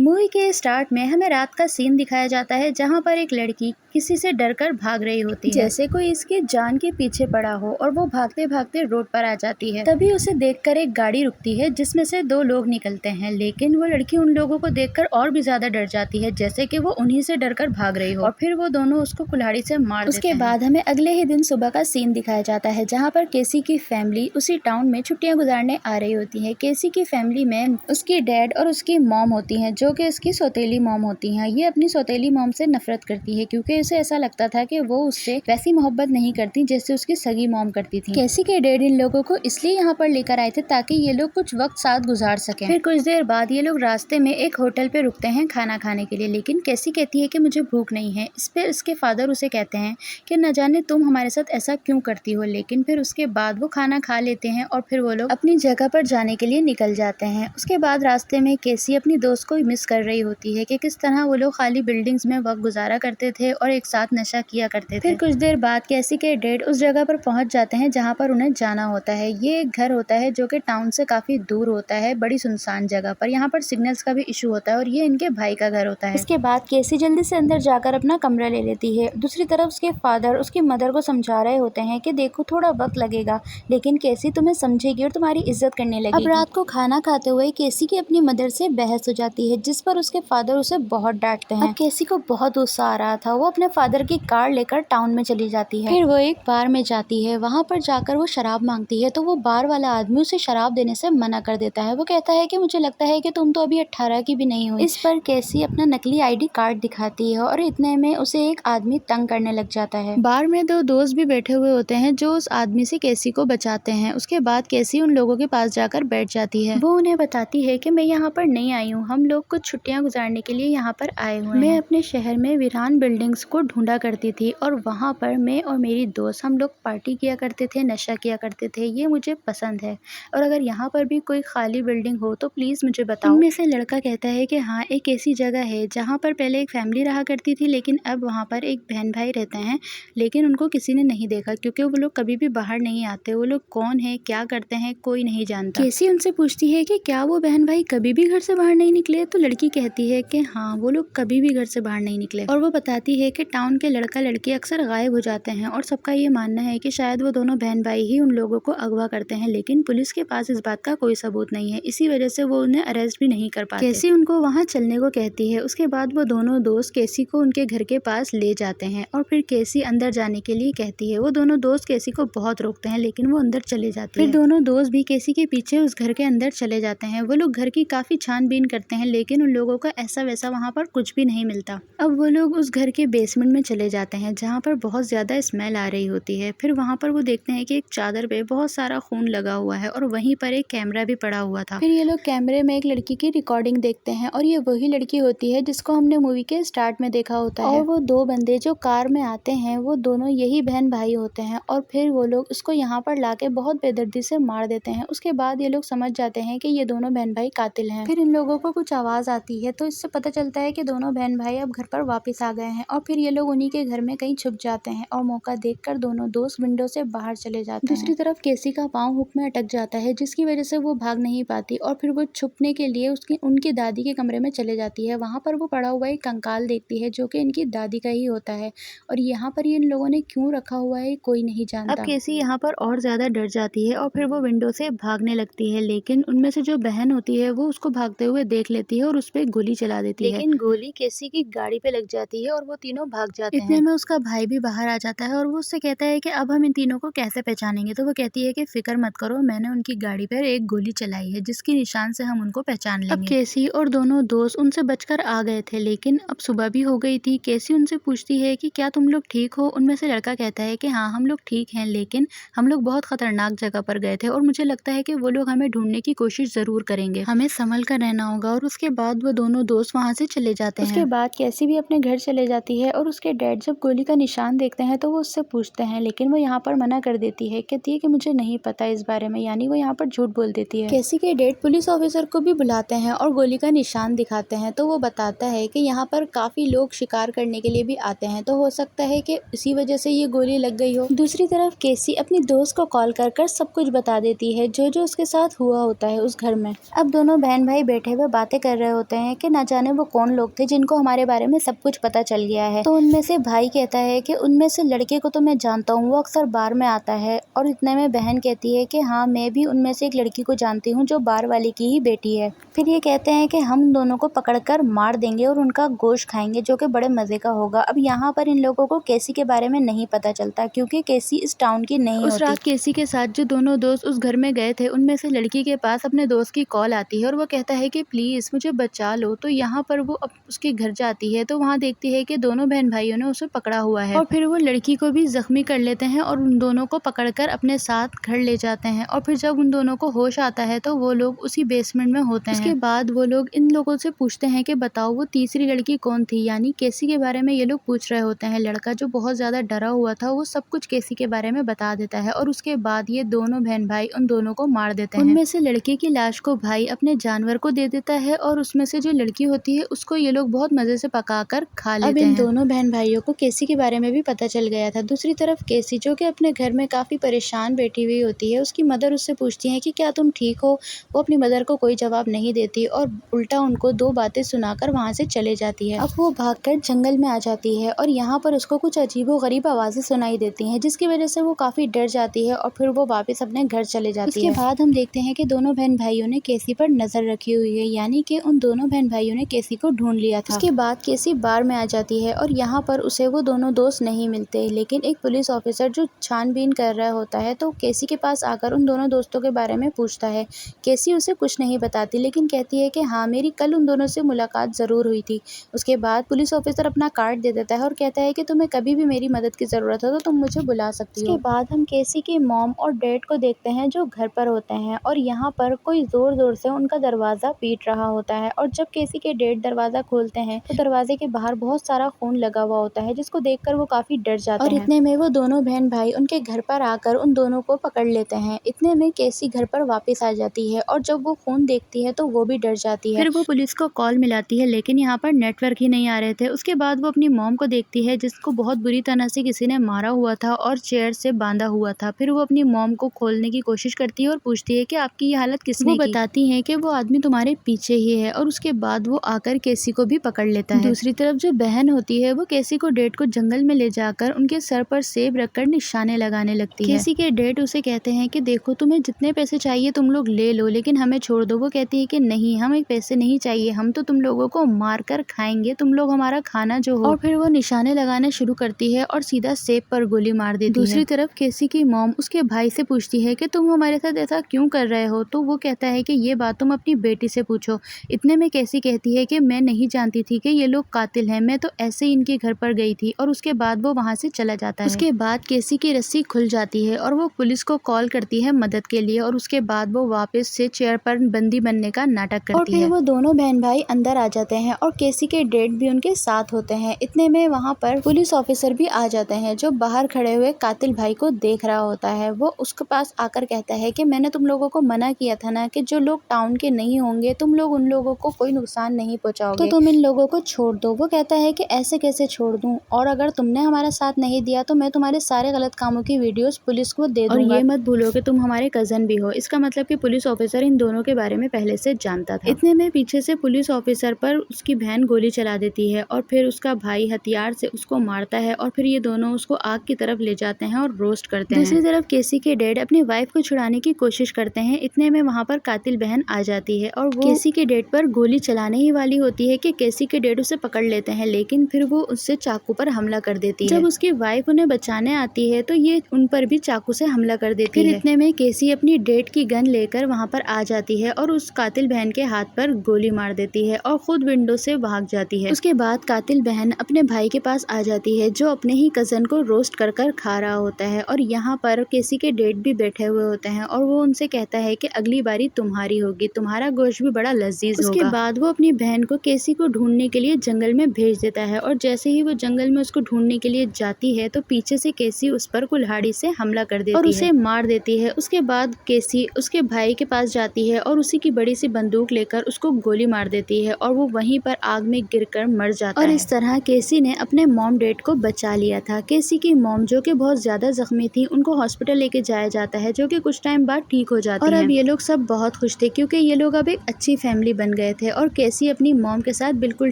Movie के start में हमें रात का सीन दिखाया जाता है जहाँ पर एक लड़की किसी से डरकर भाग रही होती है, जैसे कोई इसके जान के पीछे पड़ा हो, और वो भागते भागते रोड पर आ जाती है। तभी उसे देखकर एक गाड़ी रुकती है जिसमें से दो लोग निकलते हैं, लेकिन वो लड़की उन लोगों को देखकर और भी ज्यादा डर जाती है, जैसे कि वो उन्हीं से डरकर भाग रही हो, और फिर वो दोनों उसको कुल्हाड़ी से मार देते हैं। उसके बाद हमें अगले ही दिन सुबह का सीन दिखाया जाता है जहाँ पर केसी की फैमिली उसी टाउन में छुट्टियां गुजारने आ रही होती है। केसी की फैमिली में उसकी डैड और उसकी मॉम होती हैं, जो कि उसकी सौतेली मॉम होती हैं। ये अपनी सौतेली मॉम से नफरत करती है क्योंकि उसे ऐसा लगता था कि वो उससे वैसी मोहब्बत नहीं करती जैसे उसकी सगी मॉम करती थी। केसी के डैड इन लोगों को इसलिए यहाँ पर लेकर आए थे ताकि ये लोग कुछ वक्त साथ गुजार सकें। फिर कुछ देर बाद ये लोग रास्ते में एक होटल पे रुकते हैं खाना खाने के लिए, लेकिन केसी कहती है कि मुझे भूख नहीं है। इस पे उसके फादर उसे कहते हैं कि न जाने तुम हमारे साथ ऐसा क्यों करती हो, लेकिन फिर उसके बाद वो खाना खा लेते हैं और फिर वो लोग अपनी जगह पर जाने के लिए निकल जाते हैं। उसके बाद रास्ते में केसी अपनी दोस्त को मिस कर रही होती है कि किस तरह वो लोग खाली बिल्डिंग्स में वक्त गुजारा करते थे और एक साथ नशा किया करते थे। फिर कुछ देर बाद केसी के डैड उस जगह पर पहुंच जाते हैं जहां पर उन्हें जाना होता है। ये एक घर होता है जो कि टाउन से काफी दूर होता है, बड़ी सुनसान जगह पर। यहाँ पर सिग्नल्स का भी इशू होता है और ये इनके भाई का घर होता है। इसके बाद केसी जल्दी से अंदर जाकर अपना कमरा ले लेती है। दूसरी तरफ उसके फादर उसकी मदर को समझा रहे होते हैं कि देखो थोड़ा वक्त लगेगा, लेकिन केसी तुम्हें समझेगी और तुम्हारी इज्जत करने लगेगी। अब रात को खाना खाते हुए केसी की अपनी मदर से बहस हो जाती है, जिस पर उसके फादर उसे बहुत डांटते हैं। अब केसी को बहुत गुस्सा आ रहा था। वो अपने फादर की कार लेकर टाउन में चली जाती है। फिर वो एक बार में जाती है। वहाँ पर जाकर वो शराब मांगती है तो वो बार वाला आदमी उसे शराब देने से मना कर देता है। वो कहता है कि मुझे लगता है कि तुम तो अभी 18 की भी नहीं हुई। इस पर केसी अपना नकली ID कार्ड दिखाती है और इतने में उसे एक आदमी तंग करने लग जाता है। बार में दो दोस्त भी बैठे हुए होते हैं जो उस आदमी से केसी को बचाते हैं। उसके बाद केसी उन लोगों के पास जाकर बैठ जाती है। वो उन्हें बताती है कि मैं यहाँ पर नहीं आई हूँ, हम लोग कुछ छुट्टियां गुजारने के लिए यहाँ पर आए हुए हैं। मैं अपने शहर में वीरान बिल्डिंग्स को ढूंढा करती थी और वहाँ पर मैं और मेरी दोस्त हम लोग पार्टी किया करते थे, नशा किया करते थे। ये मुझे पसंद है और अगर यहाँ पर भी कोई खाली बिल्डिंग हो तो प्लीज मुझे बताओ। उनमें से लड़का कहता है कि हाँ, एक ऐसी जगह है जहाँ पर पहले एक फैमिली रहा करती थी, लेकिन अब वहाँ पर एक बहन भाई रहते हैं, लेकिन उनको किसी ने नहीं देखा क्योंकि वो लोग कभी भी बाहर नहीं आते। वो लोग कौन है, क्या करते हैं, कोई नहीं जानता। केसी उनसे पूछती है कि क्या वो बहन भाई कभी भी घर से बाहर नहीं निकले, तो लड़की कहती है कि हाँ, वो लोग कभी भी घर से बाहर नहीं निकले। और वो बताती है कि टाउन के लड़का लड़की अक्सर गायब हो जाते हैं और सबका ये मानना है कि शायद वो दोनों बहन भाई ही उन लोगों को अगवा करते हैं, लेकिन पुलिस के पास इस बात का कोई सबूत नहीं है। इसी वजह से वो उन्हें अरेस्ट भी नहीं कर पाते। केसी उनको वहाँ चलने को कहती है। उसके बाद वो दोनों दोस्त केसी को उनके घर के पास ले जाते हैं और फिर केसी अंदर जाने के लिए कहती है। वो दोनों दोस्त केसी को बहुत रोकते हैं, लेकिन वो अंदर चले जाते हैं। फिर दोनों दोस्त भी केसी के पीछे उस घर के अंदर चले जाते हैं। वो लोग घर की काफी छानबीन करते हैं, लेकिन उन लोगों का ऐसा वैसा वहाँ पर कुछ भी नहीं मिलता। अब वो लोग उस घर के बेसमेंट में चले जाते हैं जहाँ पर बहुत ज्यादा स्मेल आ रही होती है। फिर वहाँ पर वो देखते हैं कि एक चादर पे बहुत सारा खून लगा हुआ है और वहीं पर एक कैमरा भी पड़ा हुआ था। फिर ये लोग कैमरे में एक लड़की की रिकॉर्डिंग देखते हैं और ये वही लड़की होती है जिसको हमने मूवी के स्टार्ट में देखा होता है। और वो दो बंदे जो कार में आते हैं वो दोनों यही बहन भाई होते हैं और फिर वो लोग उसको यहाँ पर लाके बहुत बेदर्दी से मार देते हैं। उसके बाद ये लोग समझ जाते हैं कि ये दोनों बहन भाई कातिल हैं। फिर इन लोगों को कुछ आवाज आती है तो इससे पता चलता है कि दोनों बहन भाई अब घर पर वापस आ गए हैं और फिर ये लोग उन्हीं के घर में कहीं छुप जाते हैं और मौका देखकर दोनों दोस्त विंडो से बाहर चले जाते हैं। दूसरी तरफ केसी का पाँव हुक में अटक जाता है, जिसकी वजह से वो भाग नहीं पाती और फिर वो छुपने के लिए उनकी दादी के कमरे में चले जाती है। वहाँ पर वो पड़ा हुआ एक कंकाल देखती है जो कि इनकी दादी का ही होता है और यहाँ पर इन लोगों ने क्यों रखा हुआ है कोई नहीं जानता। अब केसी यहाँ पर और ज्यादा डर जाती है और फिर वो विंडो से भागने लगती है, लेकिन उनमें से जो बहन होती है वो उसको भागते हुए देख लेती है और उस पर गोली चला देती है, लेकिन गोली केसी की गाड़ी पे लग जाती है और वो तीनों भाग जाते हैं। इतने में उसका भाई भी बाहर आ जाता है और वो उससे कहता है कि अब हम इन तीनों को कैसे पहचानेंगे। तो वो कहती है कि फिक्र मत करो, मैंने उनकी गाड़ी पर एक गोली चलाई है जिसके निशान से हम उनको पहचान लेंगे। अब केसी और दोनों दोस्त उनसे बचकर आ गए थे, लेकिन अब सुबह भी हो गई थी। केसी उनसे पूछती है कि क्या तुम लोग ठीक हो। उनमें से लड़का कहता है कि हाँ, हम लोग ठीक हैं, लेकिन हम लोग बहुत खतरनाक जगह पर गए थे और मुझे लगता है कि वो लोग हमें ढूंढने की कोशिश जरूर करेंगे, हमें संभल कर रहना होगा। और उसके बाद वो दोनों दोस्त वहाँ से चले जाते हैं। उसके बाद केसी भी अपने घर चले जाती है और उसके डैड जब गोली का निशान देखते हैं तो वो उससे पूछते हैं, लेकिन वो यहाँ पर मना कर देती है, कहती है कि मुझे नहीं पता इस बारे में, यानी वो यहाँ पर झूठ बोल देती है। कैसी के डैड पुलिस ऑफिसर को भी बुलाते हैं और गोली का निशान दिखाते हैं, तो वो बताता है कि यहाँ पर काफी लोग शिकार करने के लिए भी आते हैं, तो हो सकता है कि इसी वजह से ये गोली लग गई हो। दूसरी तरफ केसी अपनी दोस्त को कॉल कर सब कुछ बता देती है जो उसके साथ हुआ होता है उस घर में। अब दोनों बहन भाई बैठे हुए बातें कर रहे होते हैं कि ना जाने वो कौन लोग थे जिनको हमारे बारे में सब कुछ पता चल गया है। तो उनमें से भाई कहता है कि उनमें से लड़के को तो मैं जानता हूँ, वो अक्सर बार में आता है। और इतने में बहन कहती है कि हाँ, मैं भी उनमें से एक लड़की को जानती हूँ जो बार वाले की ही बेटी है। फिर ये कहते हैं कि हम दोनों को पकड़कर मार देंगे और उनका गोश्त खाएंगे, जो कि बड़े मजे का होगा। अब यहाँ पर इन लोगों को केसी के बारे में नहीं पता चलता, क्योंकि केसी इस टाउन की नहीं होती। उस रात केसी के साथ जो दोनों दोस्त उस घर में गए थे, उनमें से लड़की के पास अपने दोस्त की कॉल आती है और वो कहता है कि प्लीज मुझे बचा लो। तो यहाँ पर वो उसके घर जाती है, तो वहाँ देखती है कि दोनों बहन भाइयों ने उसे पकड़ा हुआ है और फिर वो लड़की को भी जख्मी कर लेते हैं और उन दोनों को पकड़कर अपने साथ घर ले जाते हैं। और फिर जब उन दोनों को होश आता है तो वो लोग उसी बेसमेंट में होते हैं। उसके बाद वो लोग इन लोगों से पूछते हैं कि बताओ वो तीसरी लड़की कौन थी, यानी केसी के बारे में ये लोग पूछ रहे होते हैं। लड़का जो बहुत ज्यादा डरा हुआ था वो सब कुछ केसी के बारे में बता देता है और उसके बाद ये दोनों बहन भाई उन दोनों को मार देते हैं। उनमें से लड़के की लाश को भाई अपने जानवर को दे देता है और उसमें से जो लड़की होती है उसको ये लोग बहुत मजे से पकाकर खा लेते हैं। अब इन दोनों बहन भाइयों को केसी के बारे में भी पता चल गया था। दूसरी तरफ केसी जो कि अपने घर में काफी परेशान बैठी हुई होती है, उसकी मदर उससे पूछती है कि क्या तुम ठीक हो। वो अपनी मदर को कोई जवाब नहीं देती और उल्टा उनको दो बातें सुनाकर वहाँ से चले जाती है। अब वो भागकर जंगल में आ जाती है और यहाँ पर उसको कुछ अजीबोगरीब आवाजें सुनाई देती हैं, जिसकी वजह से वो काफी डर जाती है और फिर वो वापस अपने घर चले जाती है। उसके बाद हम देखते हैं कि दोनों बहन भाइयों ने केसी पर नजर रखी हुई है, यानी कि उन दोनों बहन भाइयों ने केसी को ढूंढ लिया था। उसके बाद केसी बार में आ जाती है और यहाँ पर उसे वो दोनों दोस्त नहीं मिलते, लेकिन एक पुलिस ऑफिसर जो छानबीन कर रहा होता है तो केसी के पास आकर उन दोनों दोस्तों के बारे में पूछता है। केसी उसे कुछ नहीं बताती, लेकिन कहती है कि हाँ, मेरी कल उन दोनों से मुलाकात जरूर हुई थी। उसके बाद पुलिस ऑफिसर अपना कार्ड दे देता है और कहता है कि तुम्हें कभी भी मेरी मदद की जरूरत हो तो तुम मुझे बुला सकती हो। उसके बाद हम केसी की मॉम और डैड को देखते हैं जो घर पर होते हैं और यहाँ पर कोई जोर जोर से उनका दरवाजा पीट रहा होता है। और जब केसी के डैड दरवाजा खोलते हैं तो दरवाजे के बाहर बहुत सारा खून लगा हुआ होता है, जिसको देखकर वो काफी डर जाते हैं। और इतने में वो दोनों बहन भाई उनके घर पर आकर उन दोनों को पकड़ लेते हैं। इतने में केसी घर पर वापस आ जाती है और जब वो खून देखती है तो वो भी डर जाती है। फिर वो पुलिस को कॉल मिलाती है, लेकिन यहाँ पर नेटवर्क ही नहीं आ रहे थे। उसके बाद वो अपनी मॉम को देखती है जिसको बहुत बुरी तरह से किसी ने मारा हुआ था और चेयर से बांधा हुआ था। फिर वो अपनी मॉम को खोलने की कोशिश करती है और पूछती है कि आपकी ये हालत किसने की? वो बताती है कि वो आदमी तुम्हारे पीछे ही है और उसके बाद वो आकर केसी को भी पकड़ लेता है। दूसरी तरफ जो बहन होती है वो केसी को डैड को जंगल में ले जाकर उनके सर पर सेब रखकर निशाने लगाने लगती है। केसी के डैड उसे कहते हैं कि देखो, तुम्हें जितने पैसे चाहिए तुम लोग ले लो, लेकिन हमें छोड़ दो। वो कहती है कि नहीं, हमें पैसे नहीं चाहिए, हम तो तुम लोगों को मार कर खाएंगे, तुम लोग हमारा खाना जो हो। और फिर वो निशाने लगाने शुरू करती है और सीधा सेब पर गोली मार देती है। दूसरी तरफ केसी की मॉम उसके भाई से पूछती है कि तुम हमारे साथ ऐसा क्यों कर रहे हो, तो वो कहता है कि ये बात तुम अपनी बेटी से पूछो। इतने में केसी कहती है कि मैं नहीं जानती थी कि ये लोग कातिल हैं, मैं तो ऐसे ही इनके घर पर गई थी। और उसके बाद वो वहाँ से चला जाता है। उसके बाद केसी की रस्सी खुल जाती है और वो पुलिस को कॉल करती है मदद के लिए और उसके बाद वो वापस से चेयर पर बंदी बनने का नाटक करती है। और फिर वो दोनों बहन भाई अंदर आ जाते हैं और केसी के डैड भी उनके साथ होते हैं। इतने में वहाँ पर पुलिस ऑफिसर भी आ जाते हैं जो बाहर खड़े हुए कातिल भाई को देख रहा होता है। वो उसके पास आकर कहता है कि मैंने तुम लोगों को मना किया था ना कि जो लोग टाउन के नहीं होंगे तुम लोग उन लोगों को कोई नुकसान नहीं पहुंचाओगे, तो तुम इन लोगों को छोड़ दो। वो कहता है कि ऐसे कैसे छोड़ दूं, और अगर तुमने हमारा साथ नहीं दिया तो मैं तुम्हारे सारे गलत कामों की वीडियोस पुलिस को दे दूंगा। और ये मत भूलो कि तुम हमारे कजन भी हो। इसका मतलब कि पुलिस ऑफिसर इन दोनों के बारे में पहले से जानता था। इतने में पीछे से पुलिस ऑफिसर पर उसकी बहन गोली चला देती है और फिर उसका भाई हथियार से उसको मारता है और फिर ये दोनों उसको आग की तरफ ले जाते हैं और रोस्ट करते हैं। दूसरी तरफ केसी के डैड अपनी वाइफ को छुड़ाने की कोशिश करते हैं। इतने में वहाँ पर कातिल बहन आ जाती है और वो केसी के डैड पर गोली चलाने ही वाली होती है कि केसी के डैड उसे पकड़ लेते हैं, लेकिन फिर वो उससे चाकू पर हमला कर देती है। जब उसकी वाइफ उन्हें बचाने आती है तो ये उन पर भी चाकू से हमला कर देती है। फिर इतने में केसी अपनी डैड की गन लेकर वहाँ पर आ जाती है और उस कातिल बहन के हाथ पर गोली मार देती है और खुद विंडो से भाग जाती है। उसके बाद कातिल बहन अपने भाई के पास आ जाती है जो अपने ही कजन को रोस्ट कर खा रहा होता है और यहाँ पर केसी के डैड भी बैठे हुए होते हैं और वो उनसे कहता है कि अगली बारी तुम्हारी होगी, तुम्हारा गोश्त भी बड़ा लजीज होगा। उसके बाद वो अपनी बहन को केसी को ढूंढने के लिए जंगल में भेज देता है और जैसे ही वो जंगल में उसको ढूंढने के लिए जाती है तो पीछे से केसी उस पर कुल्हाड़ी से हमला कर देती और उसे मार देती है। उसके बाद केसी उसके भाई के पास जाती है और उसी की बड़ी सी बंदूक लेकर उसको गोली मार देती है और वो वहीं पर आग में गिरकर मर जाता है। और इस तरह केसी ने अपने मॉम डैड को बचा लिया था। केसी की मॉम जो कि बहुत ज्यादा जख्मी थी, उनको हॉस्पिटल लेके जाया जाता है, जो कि कुछ टाइम बाद ठीक हो जाती है। और अब ये लोग सब बहुत खुश थे क्योंकि ये लोग अब एक अच्छी फैमिली बन गए थे और केसी अपनी मॉम के साथ बिल्कुल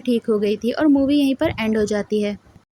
ठीक हो गई थी और मूवी यहीं पर एंड हो जाती है।